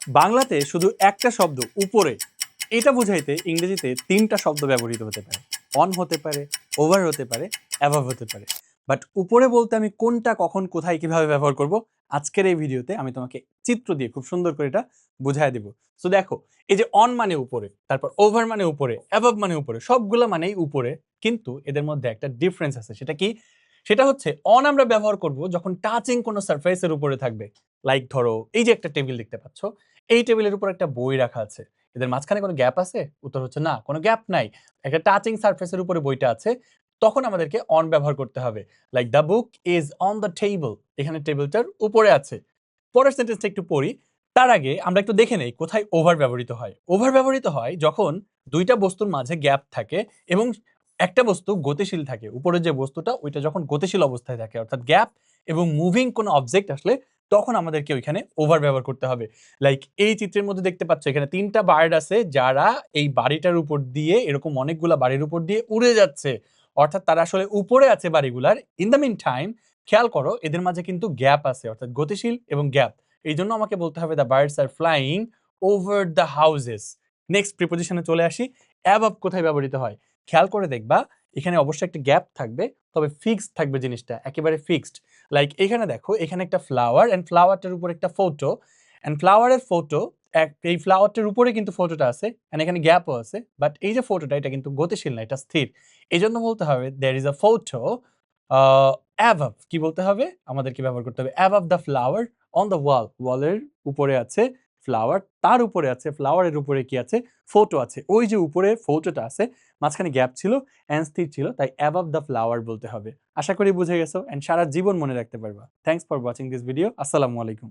বাংলাতে শুধু একটা শব্দ উপরে এটা বোঝাইতে ইংরেজিতে তিনটা শব্দ ব্যবহৃত হতে পারে। অন হতে পারে, ওভার হতে পারে, অ্যাভাব হতে পারে। বাট উপরে বলতে আমি কোনটা, কখন, কোথায়, কিভাবে ব্যবহার করব আজকের এই ভিডিওতে আমি তোমাকে চিত্র দিয়ে খুব সুন্দর করে এটা বুঝাই দেব। সো দেখো, এই যে অন মানে উপরে, তারপর ওভার মানে উপরে, অ্যাভাব মানে উপরে, সবগুলো মানেই উপরে, কিন্তু এদের মধ্যে একটা ডিফারেন্স আছে। সেটা কি? সেটা হচ্ছে অন আমরা ব্যবহার করব যখন টাচিং কোনো সারফেসের উপরে থাকবে। লাইক ধরো এই যে একটা টেবিল দেখতে পাচ্ছ, এই টেবিলের উপর একটা বই রাখা আছে। এদের মাঝখানে কোনো গ্যাপ আছে? উত্তর হচ্ছে না, কোনো গ্যাপ নাই। একটা টাচিং সারফেসের উপরে বইটা আছে, তখন আমাদেরকে অন ব্যবহার করতে হবে। Like the book is on the table, এখানে টেবিলটার উপরে আছে। পরের সেন্টেন্সটা একটু পড়ি। তার আগে আমরা একটু দেখে নেই কোথায় ওভার ব্যবহৃত হয়। ওভার ব্যবহৃত হয় যখন দুইটা বস্তুর মাঝে গ্যাপ থাকে এবং একটা বস্তু গতিশীল থাকে। উপরে যে বস্তুটা ওইটা যখন গতিশীল অবস্থায় থাকে, অর্থাৎ গ্যাপ এবং মুভিং কোনো অবজেক্ট আসলে, তখন আমাদেরকে ওইখানে ওভার ব্যবহার করতে হবে। লাইক এই চিত্রের মধ্যে দেখতে পাচ্ছ এখানে তিনটা বার্ড আছে যারা এই বাড়িটার উপর দিয়ে, এরকম অনেকগুলা বাড়ির উপর দিয়ে উড়ে যাচ্ছে। অর্থাৎ তারা আসলে উপরে আছে বাড়িগুলার। ইন দ্য মিন টাইম খেয়াল করো এদের মাঝে কিন্তু গ্যাপ আছে, অর্থাৎ গতিশীল এবং গ্যাপ। এই জন্য আমাকে বলতে হবে the birds are flying over the houses. Next প্রিপোজিশনে চলে আসি। অ্যাবভ কোথায় ব্যবহৃত হয়? খেয়াল করে দেখবা এখানে অবশ্যই একটা গ্যাপ থাকবে, তবে ফিক্সড থাকবে জিনিসটা, একেবারে ফিক্সড। লাইক এখানে দেখো, এখানে একটা ফ্লাওয়ার এন্ড ফ্লাওয়ারটার উপর একটা ফটো, এন্ড ফ্লাওয়ারের ফটো, এই ফ্লাওয়ারটার উপরে কিন্তু ফটোটা আছে, এন্ড এখানে গ্যাপও আছে। বাট এই যে ফটোটা, এটা কিন্তু গতিশীল না, এটা স্থির। এই জন্য বলতে হবে there is a photo above. কি বলতে হবে? আমাদেরকে ব্যবহার করতে হবে above the flower on the wall. ওয়ালের উপরে আছে ফ্লাওয়ার, তার উপরে আছে, ফ্লাওয়ারের উপরে কি আছে? ফটো আছে। ওই যে উপরে ফটোটা আছে, মাঝখানে গ্যাপ ছিল অ্যান্ড স্থির ছিল, তাই অ্যাবভ দ্য ফ্লাওয়ার বলতে হবে। আশা করি বুঝে গেছো এন্ড সারা জীবন মনে রাখতে পারবা। Thanks for watching this video. আসসালামু আলাইকুম।